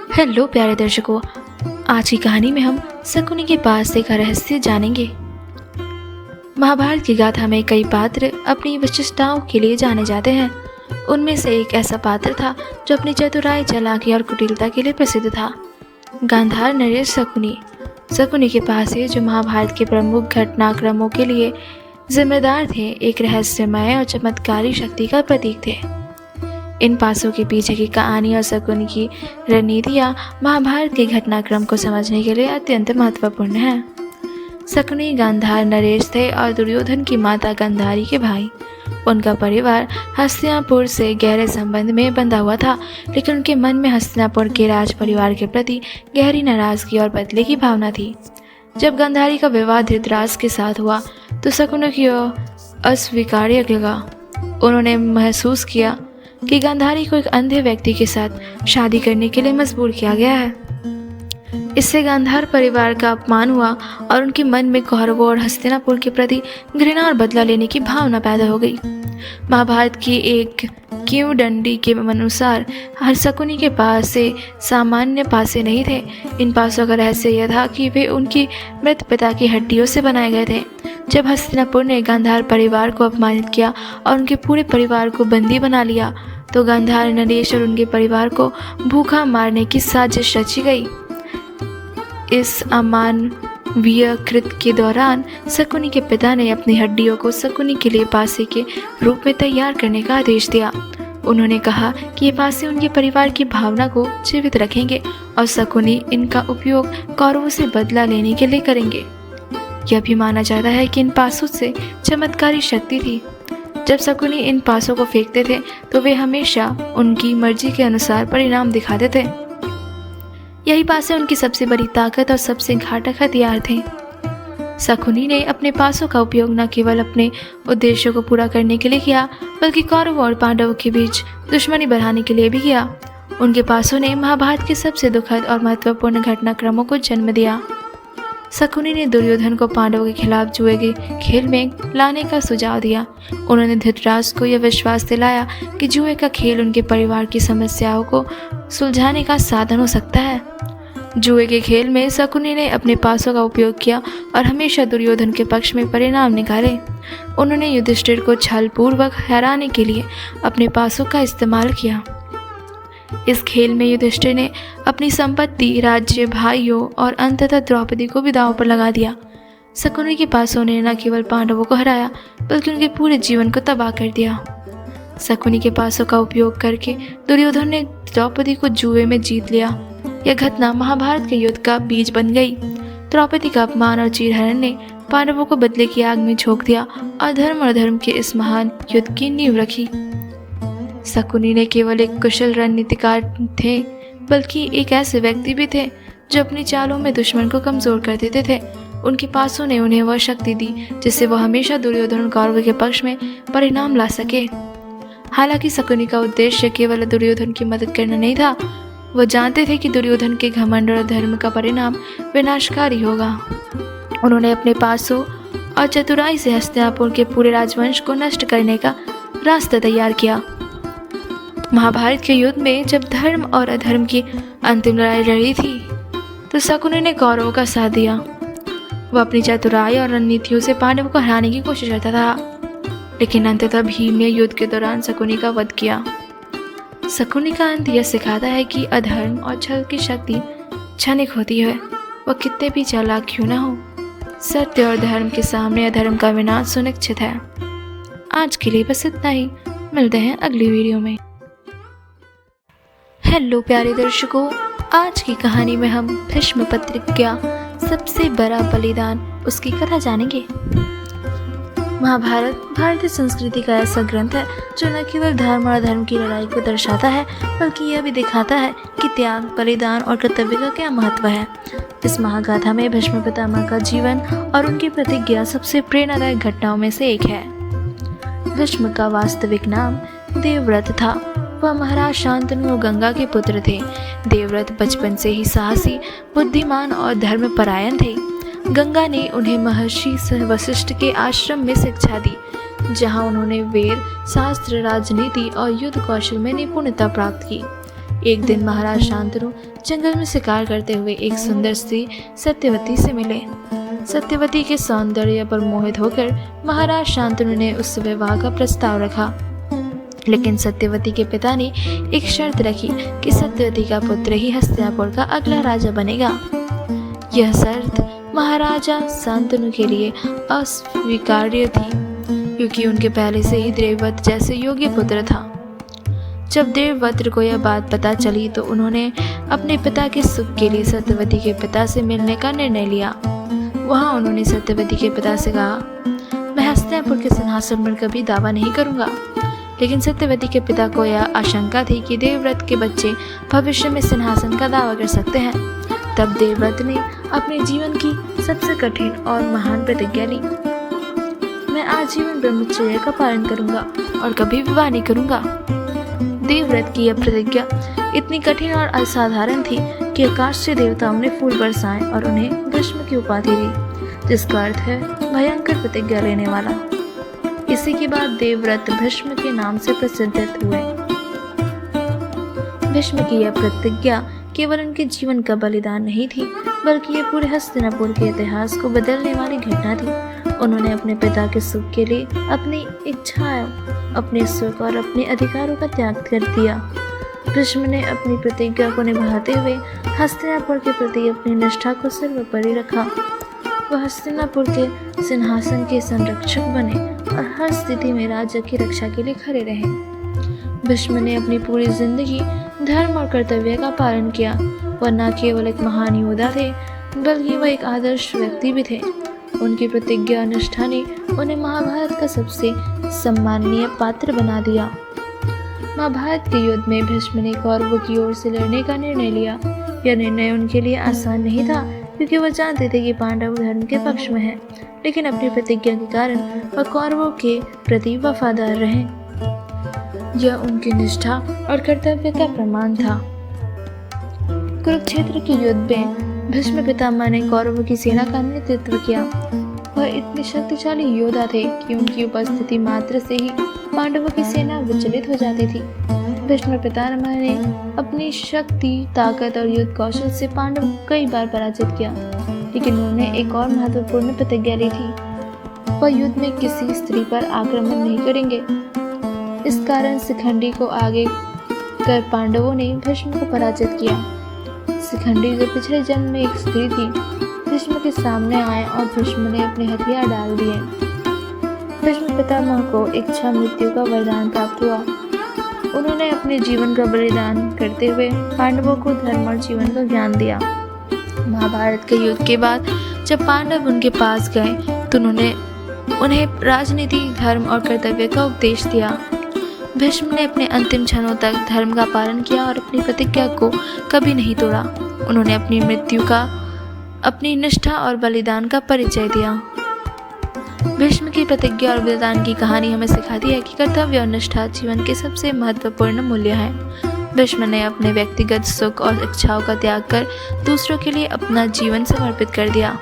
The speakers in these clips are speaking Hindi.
हेलो प्यारे दर्शकों, आज की कहानी में हम शकुनी के पास का रहस्य जानेंगे। महाभारत की गाथा में कई पात्र अपनी विशिष्टताओं के लिए जाने जाते हैं। उनमें से एक ऐसा पात्र था जो अपनी चतुराई, चालाकी और कुटिलता के लिए प्रसिद्ध था। गांधार नरेश शकुनी। शकुनी के पास जो महाभारत के प्रमुख घटनाक्रमों के लिए जिम्मेदार थे, एक रहस्यमय और चमत्कारी शक्ति का प्रतीक थे। इन पासों के पीछे की कहानी और शकुनी की रणनीतियाँ महाभारत के घटनाक्रम को समझने के लिए अत्यंत महत्वपूर्ण है। शकुनी गांधार नरेश थे और दुर्योधन की माता गांधारी के भाई। उनका परिवार हस्तिनापुर से गहरे संबंध में बंधा हुआ था, लेकिन उनके मन में हस्तिनापुर के राज परिवार के प्रति गहरी नाराजगी और बदले की भावना थी। जब गांधारी का विवाह धृतराष्ट्र के साथ हुआ तो शकुनी को अस्वीकार्य लगा। उन्होंने महसूस किया कि गांधारी को एक अंधे व्यक्ति के साथ शादी करने के लिए मजबूर किया गया है। इससे गांधार परिवार का अपमान हुआ और उनके मन में कौरवों और हस्तिनापुर के प्रति घृणा और बदला लेने की भावना पैदा हो गई। महाभारत की एक किंवदंती के अनुसार हर शकुनी के पास से सामान्य पासे नहीं थे। इन पासों का रहस्य यह था कि वे उनकी मृत पिता की हड्डियों से बनाए गए थे। जब हस्तिनापुर ने गांधार परिवार को अपमानित किया और उनके पूरे परिवार को बंदी बना लिया तो गांधार नरेश और उनके परिवार को भूखा मारने की साजिश रची गई। इस अमानवीय कृत्य के दौरान शकुनी के पिता ने अपनी हड्डियों को शकुनी के लिए पासे के रूप में तैयार करने का आदेश दिया। उन्होंने कहा कि ये पासे उनके परिवार की भावना को जीवित रखेंगे और शकुनी इनका उपयोग कौरवों से बदला लेने के लिए करेंगे। यह भी माना जाता है कि इन पासों से चमत्कारी शक्ति थी। जब शकुनी इन पासों को फेंकते थे तो वे हमेशा उनकी मर्जी के अनुसार परिणाम दिखाते थे। यही पासे उनकी सबसे बड़ी ताकत और सबसे घातक हथियार थे। शकुनी ने अपने पासों का उपयोग न केवल अपने उद्देश्यों को पूरा करने के लिए किया, बल्कि कौरवों और पांडवों के बीच दुश्मनी बढ़ाने के लिए भी किया। उनके पासों ने महाभारत के सबसे दुखद और महत्वपूर्ण घटनाक्रमों को जन्म दिया। शकुनी ने दुर्योधन को पांडवों के खिलाफ जुए के खेल में लाने का सुझाव दिया। उन्होंने धृतराष्ट्र को यह विश्वास दिलाया कि जुए का खेल उनके परिवार की समस्याओं को सुलझाने का साधन हो सकता है। जुए के खेल में शकुनी ने अपने पासों का उपयोग किया और हमेशा दुर्योधन के पक्ष में परिणाम निकाले। उन्होंने युधिष्ठिर को छलपूर्वक हराने के लिए अपने पासों का इस्तेमाल किया। इस खेल में युधिष्ठिर ने अपनी संपत्ति, राज्य, भाइयों और अंततः द्रौपदी को भी दांव पर लगा दिया। शकुनी के पासों ने न केवल पांडवों को हराया, बल्कि उनके पूरे जीवन को तबाह कर दिया। शकुनी के पासों का उपयोग करके दुर्योधन ने द्रौपदी को जुए में जीत लिया। यह घटना महाभारत के युद्ध का बीज बन गई। द्रौपदी का अपमान और चीरहरण ने पांडवों को बदले की आग में झोंक दिया और धर्म और अधर्म के इस महान युद्ध की नींव रखी। शकुनी ने केवल एक कुशल रणनीतिकार थे, बल्कि एक ऐसे व्यक्ति भी थे जो अपनी चालों में दुश्मन को कमजोर कर देते थे। उनके पासों ने उन्हें वह शक्ति दी जिससे वह हमेशा दुर्योधन और कौरवों के पक्ष में परिणाम ला सके। हालांकि शकुनी का उद्देश्य केवल दुर्योधन की मदद करना नहीं था। वह जानते थे कि दुर्योधन के घमंड और धर्म का परिणाम विनाशकारी होगा। उन्होंने अपने पासों और चतुराई से हस्तिनापुर के पूरे राजवंश को नष्ट करने का रास्ता तैयार किया। महाभारत के युद्ध में जब धर्म और अधर्म की अंतिम लड़ाई लड़ी थी तो शकुनी ने कौरवों का साथ दिया। वह अपनी चतुराई और रणनीतियों से पांडवों को हराने की कोशिश करता था, लेकिन अंततः भीम ने युद्ध के दौरान शकुनी का वध किया। शकुनी का अंत यह सिखाता है कि अधर्म और छल की शक्ति क्षणिक होती है, वह कितने भी चालाक क्यों न हो। सत्य और धर्म के सामने अधर्म का विनाश सुनिश्चित है। आज के लिए बस इतना ही। मिलते हैं अगली वीडियो में। हेलो प्यारे दर्शकों, आज की कहानी में हम भीष्म प्रतिज्ञा सबसे बड़ा बलिदान उसकी कथा जानेंगे। महाभारत भारतीय संस्कृति का ऐसा ग्रंथ है जो न केवल धर्म और अधर्म की लड़ाई को दर्शाता है, बल्कि यह भी दिखाता है कि त्याग, बलिदान और कर्तव्य का क्या महत्व है। इस महागाथा में भीष्म पितामह का जीवन और उनकी प्रतिज्ञा सबसे प्रेरणादायक घटनाओं में से एक है। भीष्म का वास्तविक नाम देवव्रत था। वह महाराज शांतनु और गंगा के पुत्र थे। देवव्रत बचपन से ही साहसी, बुद्धिमान और धर्मपरायण थे। गंगा ने उन्हें महर्षि वशिष्ठ के आश्रम में शिक्षा दी, जहां उन्होंने वेद, शास्त्र, राजनीति और युद्ध कौशल में निपुणता प्राप्त की। एक दिन महाराज शांतनु जंगल में शिकार करते हुए एक सुंदर स्त्री सत्यवती से मिले। सत्यवती के सौंदर्य पर मोहित होकर महाराज शांतनु ने उससे विवाह का प्रस्ताव रखा। लेकिन सत्यवती के पिता ने एक शर्त रखी कि सत्यवती का पुत्र ही हस्तिनापुर का अगला राजा बनेगा। यह शर्त महाराजा शांतनु के लिए अस्वीकार्य थी, क्योंकि उनके पहले से ही देवव्रत जैसे योग्य पुत्र था। जब देवव्रत को यह बात पता चली तो उन्होंने अपने पिता के सुख के लिए सत्यवती के पिता से मिलने का निर्णय लिया। वहां उन्होंने सत्यवती के पिता से कहा, मैं हस्तिनापुर के सिंहासन पर कभी दावा नहीं करूंगा। लेकिन सत्यवती के पिता को यह आशंका थी कि देवव्रत के बच्चे भविष्य में सिंहासन का दावा कर सकते हैं। तब देवव्रत ने अपने जीवन की सबसे कठिन और महान प्रतिज्ञा ली, मैं आजीवन ब्रह्मचर्य का पालन करूंगा और कभी विवाह नहीं करूंगा। देवव्रत की यह प्रतिज्ञा इतनी कठिन और असाधारण थी कि आकाश से देवताओं ने फूल बरसाए और उन्हें भस्म की उपाधि दी, जिसका अर्थ है भयंकर प्रतिज्ञा लेने वाला। इसी के बाद देवव्रत भस्म के नाम से प्रसिद्ध हुए। भस्म की यह प्रतिज्ञा केवल उनके जीवन का बलिदान नहीं थी, बल्कि ये पूरे हस्तिनापुर के इतिहास को बदलने वाली घटना थी। उन्होंने अपने पिता के सुख के लिए अपनी इच्छाओं, अपने सुख और अपने अधिकारों का त्याग कर दिया। भीष्म ने अपनी प्रतिज्ञा को निभाते हुए हस्तिनापुर के प्रति अपनी निष्ठा को सर्वोपरि रखा। वह हस्तिनापुर के सिंहासन के संरक्षक बने और हर स्थिति में राज्य की रक्षा के लिए खड़े रहे। भीष्म ने अपनी पूरी जिंदगी धर्म और कर्तव्य का पालन किया। वह न केवल एक महान योद्धा थे, बल्कि वह एक आदर्श व्यक्ति भी थे। उनकी प्रतिज्ञा और निष्ठा ने उन्हें महाभारत का सबसे सम्माननीय पात्र बना दिया। महाभारत के युद्ध में भीष्म ने कौरवों की ओर से लड़ने का निर्णय लिया। यह निर्णय उनके लिए आसान नहीं था, क्योंकि वह जानते थे कि पांडव धर्म के पक्ष में हैं, लेकिन अपनी प्रतिज्ञा के कारण वह कौरवों के प्रति वफादार रहे। यह उनकी निष्ठा और कर्तव्य का प्रमाण था। कुरुक्षेत्र के युद्ध में भीष्म पितामह ने कौरवों की सेना का नेतृत्व किया। वह इतने शक्तिशाली योद्धा थे कि उनकी उपस्थिति मात्र से ही पांडवों की सेना विचलित हो जाती थी। भीष्म पितामह ने अपनी शक्ति, ताकत और युद्ध कौशल से पांडवों को कई बार पराजित किया, लेकिन उन्होंने एक और महत्वपूर्ण प्रतिज्ञा ली थी। वह युद्ध में किसी स्त्री पर आक्रमण नहीं करेंगे। इस कारण शिखंडी को आगे कर पांडवों ने भीष्म को पराजित किया। शिखंडी जो पिछले जन्म में एक स्त्री थी, भीष्म के सामने आए और भीष्म ने अपने हथियार डाल दिए। भीष्म पितामह को इच्छा मृत्यु का वरदान प्राप्त हुआ। उन्होंने अपने जीवन का बलिदान करते हुए पांडवों को धर्म और जीवन का ज्ञान दिया। महाभारत के युद्ध के बाद जब पांडव उनके पास गए तो उन्होंने उन्हें राजनीति, धर्म और कर्तव्य का उपदेश दिया। भीष्म ने अपने अंतिम क्षणों तक धर्म का पालन किया और अपनी प्रतिज्ञा को कभी नहीं तोड़ा। उन्होंने अपनी मृत्यु का, अपनी निष्ठा और बलिदान का परिचय दिया। भीष्म की प्रतिज्ञा और बलिदान की कहानी हमें सिखाती है कि कर्तव्य और निष्ठा जीवन के सबसे महत्वपूर्ण मूल्य हैं। भीष्म ने अपने व्यक्तिगत सुख और इच्छाओं का त्याग कर दूसरों के लिए अपना जीवन समर्पित कर दिया।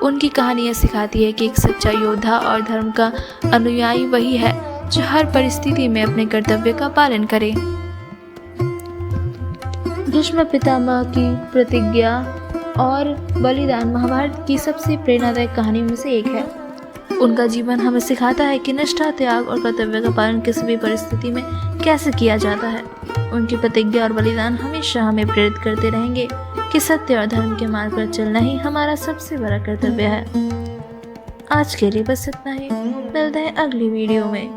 उनकी कहानी यह सिखाती है कि एक सच्चा योद्धा और धर्म का अनुयायी वही है जो हर परिस्थिति में अपने कर्तव्य का पालन करे। भीष्म पितामह की प्रतिज्ञा और बलिदान महाभारत की सबसे प्रेरणादायक कहानी में से एक है। उनका जीवन हमें सिखाता है कि निष्ठा, त्याग और कर्तव्य का पालन किसी भी परिस्थिति में कैसे किया जाता है। उनकी प्रतिज्ञा और बलिदान हमेशा हमें प्रेरित करते रहेंगे कि सत्य और धर्म के मार्ग पर चलना ही हमारा सबसे बड़ा कर्तव्य है। आज के लिए बस इतना ही। मिलते हैं अगली वीडियो में।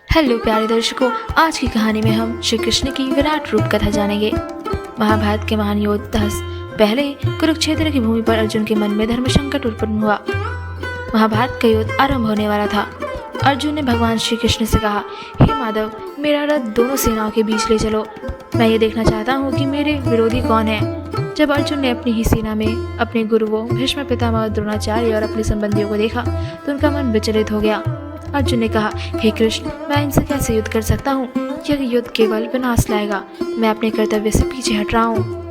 हेलो प्यारे दर्शकों, आज की कहानी में हम श्री कृष्ण की विराट रूप कथा जानेंगे। महाभारत के महान योद्धा पहले कुरुक्षेत्र की भूमि पर अर्जुन के मन में धर्म संकट उत्पन्न हुआ। महाभारत का युद्ध आरंभ होने वाला था। अर्जुन ने भगवान श्री कृष्ण से कहा, हे माधव, मेरा रथ दोनों सेनाओं के बीच ले चलो। मैं ये देखना चाहता हूँ कि मेरे विरोधी कौन है। जब अर्जुन ने अपनी ही सेना में अपने गुरुओं भीष्म पितामह, द्रोणाचार्य और अपने संबंधियों को देखा तो उनका मन विचलित हो गया। अर्जुन ने कहा, हे कृष्ण, मैं इनसे कैसे युद्ध कर सकता हूँ? यह युद्ध केवल विनाश लाएगा। मैं अपने कर्तव्य से पीछे हट रहा हूँ।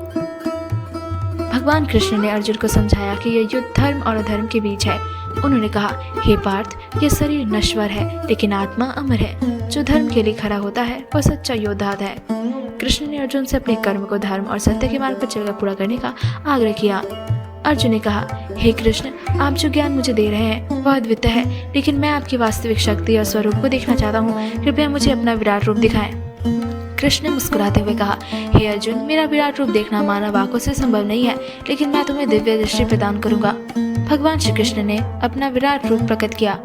भगवान कृष्ण ने अर्जुन को समझाया कि यह युद्ध धर्म और अधर्म के बीच है। उन्होंने कहा, हे पार्थ, यह शरीर नश्वर है लेकिन आत्मा अमर है। जो धर्म के लिए खड़ा होता है वह सच्चा योद्धा है। कृष्ण ने अर्जुन से अपने कर्म को धर्म और सत्य के मार्ग पर चलकर पूरा करने का आग्रह किया। अर्जुन ने कहा, हे कृष्ण, आप जो ज्ञान मुझे दे रहे हैं वह अद्वितीय है, लेकिन मैं आपकी वास्तविक शक्ति और स्वरूप को देखना चाहता हूँ। कृपया मुझे अपना विराट रूप दिखाएं। कृष्ण ने मुस्कुराते हुए कहा, हे अर्जुन, मेरा विराट रूप देखना मानव आंखों से संभव नहीं है, लेकिन मैं तुम्हें दिव्य दृष्टि प्रदान करूंगा। भगवान श्री कृष्ण ने अपना विराट रूप प्रकट किया।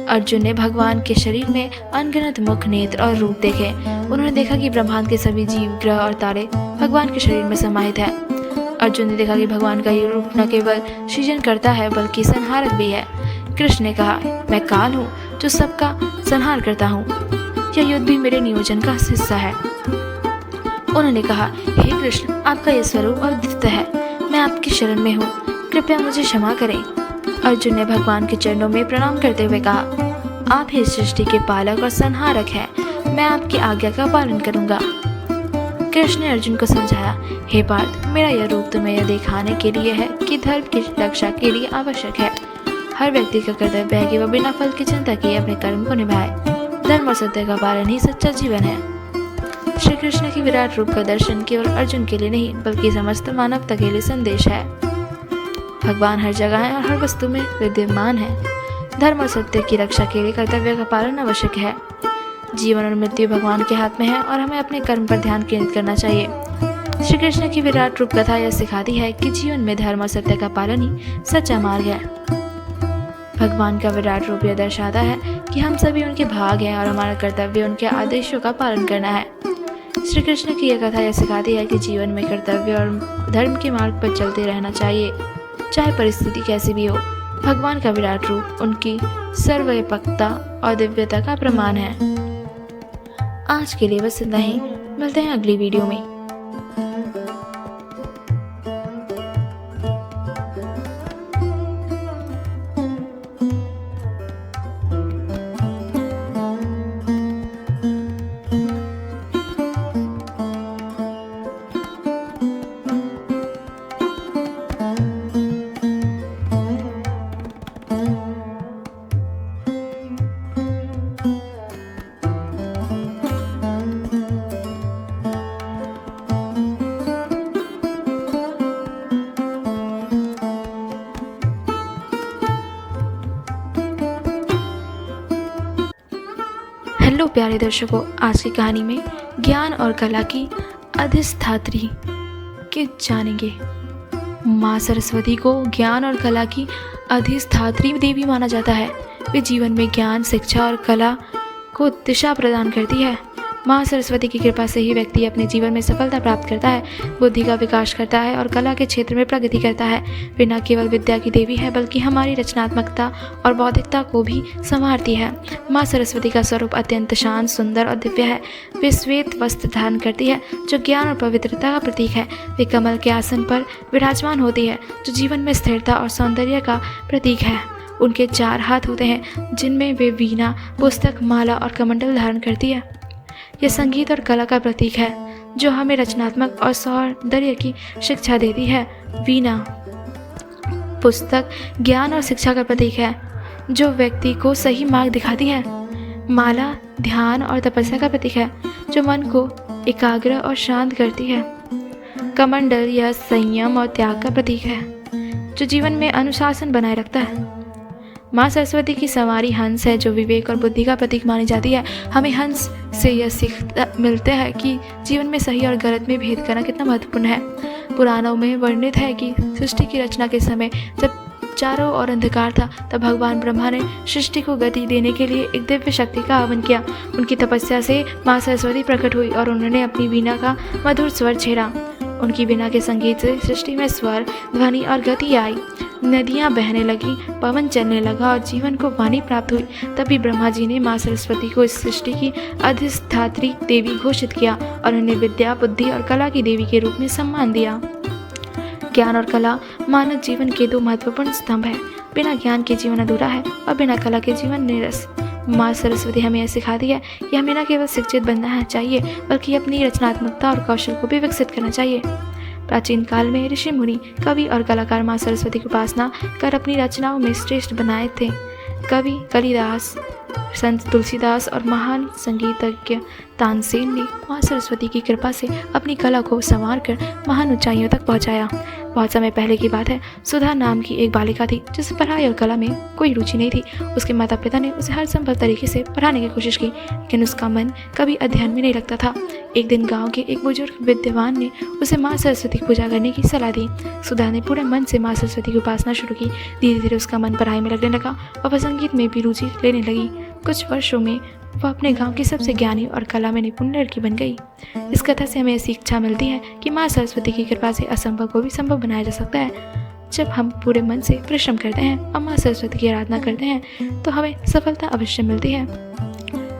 अर्जुन ने भगवान के शरीर में अनगिनत मुख, नेत्र और रूप देखे। उन्होंने देखा कि ब्रह्मांड के सभी जीव, ग्रह और तारे भगवान के शरीर में समाहित है। अर्जुन ने देखा कि भगवान का ये रूप न केवल सृजन करता है बल्कि संहारक भी है। कृष्ण ने कहा, मैं काल हूँ जो सबका संहार करता हूँ। यह युद्ध भी मेरे नियोजन का हिस्सा है। उन्होंने कहा, हे कृष्ण, आपका यह स्वरूप अद्वितीय है। मैं आपकी शरण में हूँ, कृपया मुझे क्षमा करें। अर्जुन ने भगवान के चरणों में प्रणाम करते हुए कहा, आप ही सृष्टि के पालक और संहारक हैं। मैं आपकी आज्ञा का पालन करूंगा। कृष्ण ने अर्जुन को समझाया, हे पार्थ, मेरा यह रूप तुम्हें यह दिखाने के लिए है कि धर्म की रक्षा के लिए आवश्यक है। हर व्यक्ति का कर्तव्य है कि वह बिना फल की चिंता किए अपने कर्म को निभाए। धर्म और सत्य का पालन ही सच्चा जीवन है। श्री कृष्ण के विराट रूप का दर्शन केवल अर्जुन के लिए नहीं बल्कि समस्त मानवता के लिए संदेश है। भगवान हर जगह है और हर वस्तु में विद्यमान है। धर्म और सत्य की रक्षा के लिए कर्तव्य का पालन आवश्यक है। जीवन और मृत्यु भगवान के हाथ में है और हमें अपने कर्म पर ध्यान केंद्रित करना चाहिए। श्री कृष्ण की विराट रूप कथा यह सिखाती है कि जीवन में धर्म और सत्य का पालन ही सच्चा मार्ग है। भगवान का विराट रूप यह दर्शाता है कि हम सभी उनके भाग हैं और हमारा कर्तव्य उनके आदेशों का पालन करना है। श्री कृष्ण की यह कथा यह सिखाती है कि जीवन में कर्तव्य और धर्म के मार्ग पर चलते रहना चाहिए, चाहे परिस्थिति कैसी भी हो। भगवान का विराट रूप उनकी सर्वव्यापकता और दिव्यता का प्रमाण है। आज के लिए बस इतना ही। मिलते हैं अगली वीडियो में। हेलो प्यारे दर्शकों, आज की कहानी में ज्ञान और कला की अधिष्ठात्री के जानेंगे। माँ सरस्वती को ज्ञान और कला की अधिष्ठात्री देवी माना जाता है। वे जीवन में ज्ञान, शिक्षा और कला को दिशा प्रदान करती है। माँ सरस्वती की कृपा से ही व्यक्ति अपने जीवन में सफलता प्राप्त करता है, बुद्धि का विकास करता है और कला के क्षेत्र में प्रगति करता है। वे न केवल विद्या की देवी है बल्कि हमारी रचनात्मकता और बौद्धिकता को भी संवारती है। माँ सरस्वती का स्वरूप अत्यंत शांत, सुंदर और दिव्य है। वे श्वेत वस्त्र धारण करती है जो ज्ञान और पवित्रता का प्रतीक है। वे कमल के आसन पर विराजमान होती है जो जीवन में स्थिरता और सौंदर्य का प्रतीक है। उनके 4 हाथ होते हैं जिनमें वे वीणा, पुस्तक, माला और कमंडल धारण करती है। यह संगीत और कला का प्रतीक है जो हमें रचनात्मक और सौंदर्य की शिक्षा देती है। वीणा पुस्तक ज्ञान और शिक्षा का प्रतीक है जो व्यक्ति को सही मार्ग दिखाती है। माला ध्यान और तपस्या का प्रतीक है जो मन को एकाग्र और शांत करती है। कमंडल यह संयम और त्याग का प्रतीक है जो जीवन में अनुशासन बनाए रखता है। माँ सरस्वती की सवारी हंस है जो विवेक और बुद्धि का प्रतीक मानी जाती है। हमें हंस से यह सीख मिलते है कि जीवन में सही और गलत में भेद करना कितना महत्वपूर्ण है। पुराणों में वर्णित है कि सृष्टि की रचना के समय जब चारों ओर अंधकार था तब भगवान ब्रह्मा ने सृष्टि को गति देने के लिए एक दिव्य शक्ति का आह्वान किया। उनकी तपस्या से माँ सरस्वती प्रकट हुई और उन्होंने अपनी वीणा का मधुर स्वर छेड़ा। उनकी वीणा के संगीत से सृष्टि में स्वर, ध्वनि और गति आई। नदियाँ बहने लगी, पवन चलने लगा और जीवन को वाणी प्राप्त हुई। तभी ब्रह्मा जी ने माँ सरस्वती को इस सृष्टि की अधिष्ठात्री देवी घोषित किया और उन्हें विद्या, बुद्धि और कला की देवी के रूप में सम्मान दिया। ज्ञान और कला मानव जीवन के 2 महत्वपूर्ण स्तंभ हैं। बिना ज्ञान के जीवन अधूरा है और बिना कला के जीवन नीरस। माँ सरस्वती हमें यह सिखाती है कि हमें न केवल शिक्षित बनना चाहिए बल्कि अपनी रचनात्मकता और कौशल को भी विकसित करना चाहिए। प्राचीन काल में ऋषि मुनि, कवि और कलाकार माँ सरस्वती की उपासना कर अपनी रचनाओं में श्रेष्ठ बनाए थे। कवि कालिदास, संत तुलसीदास और महान संगीतज्ञ तानसेन ने माँ सरस्वती की कृपा से अपनी कला को संवार कर महान ऊंचाइयों तक पहुंचाया। बहुत समय पहले की बात है। सुधा नाम की एक बालिका थी जिसे पढ़ाई और कला में कोई रुचि नहीं थी। उसके माता पिता ने उसे हर संभव तरीके से पढ़ाने की कोशिश की, लेकिन उसका मन कभी अध्ययन में नहीं लगता था। एक दिन गांव के एक बुजुर्ग विद्वान ने उसे माँ सरस्वती की पूजा करने की सलाह दी। सुधा ने पूरे मन से माँ सरस्वती की उपासना शुरू की। धीरे धीरे उसका मन पढ़ाई में लगने लगा और वह संगीत में भी रुचि लेने लगी। कुछ वर्षों में वह अपने गांव की सबसे ज्ञानी और कला में निपुण लड़की बन गई। इस कथा से हमें शिक्षा मिलती है कि माँ सरस्वती की कृपा से असंभव को भी संभव बनाया जा सकता है। जब हम पूरे मन से परिश्रम करते हैं और माँ सरस्वती की आराधना करते हैं तो हमें सफलता अवश्य मिलती है।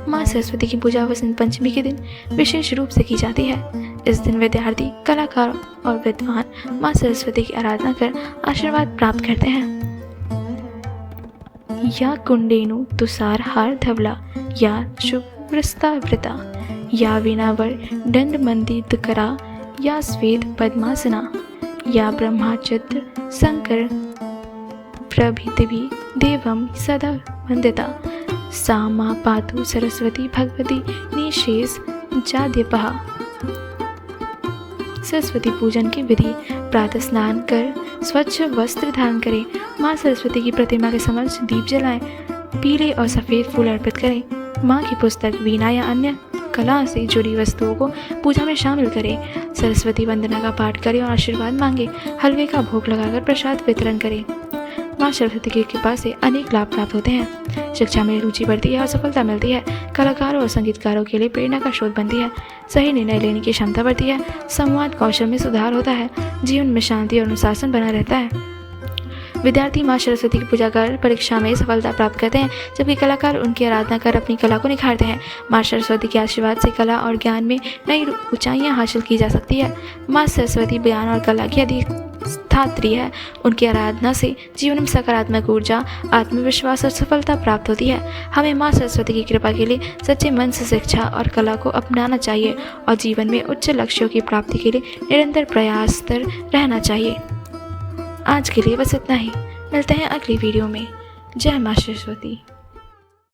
माँ सरस्वती की पूजा वसंत पंचमी के दिन विशेष रूप से की जाती है। इस दिन विद्यार्थी, कलाकार और विद्वान माँ सरस्वती की आराधना कर आशीर्वाद प्राप्त करते हैं। या कुंडेनु तुषार हार धवला, या शुभ्रस्ता वृता, या वीणावर दंड मंडित करा, या श्वेत पद्मासना, या ब्रह्माचित्र शंकर प्रभृति देवम सदा वंदिता, सा मा पातु सरस्वती भगवती निशेष जाद्यपहा। सरस्वती पूजन की विधि: प्रातः स्नान कर स्वच्छ वस्त्र धारण करें, माँ सरस्वती की प्रतिमा के समक्ष दीप जलाएं, पीले और सफ़ेद फूल अर्पित करें, माँ की पुस्तक, वीणा या अन्य कला से जुड़ी वस्तुओं को पूजा में शामिल करें, सरस्वती वंदना का पाठ करें और आशीर्वाद मांगें, हलवे का भोग लगाकर प्रसाद वितरण करें। माँ सरस्वती की कृपा से अनेक लाभ प्राप्त होते हैं। शिक्षा में रुचि बढ़ती है और सफलता मिलती है। कलाकारों और संगीतकारों के लिए प्रेरणा का स्रोत बनती है। सही निर्णय लेने की क्षमता बढ़ती है। संवाद कौशल में सुधार होता है। जीवन में शांति और अनुशासन बना रहता है। विद्यार्थी माँ सरस्वती की पूजा कर परीक्षा में सफलता प्राप्त करते हैं, जबकि कलाकार उनकी आराधना कर अपनी कला को निखारते हैं। माँ सरस्वती के आशीर्वाद से कला और ज्ञान में नई ऊंचाइयां हासिल की जा सकती है। माँ सरस्वती ज्ञान और कला की अधिष्ठात्री है। उनकी आराधना से जीवन में सकारात्मक ऊर्जा, आत्मविश्वास और सफलता प्राप्त होती है। हमें माँ सरस्वती की कृपा के लिए सच्चे मन से शिक्षा और कला को अपनाना चाहिए और जीवन में उच्च लक्ष्यों की प्राप्ति के लिए निरंतर प्रयासरत रहना चाहिए। आज के लिए बस इतना ही। मिलते हैं अगली वीडियो में। जय माँ सरस्वती।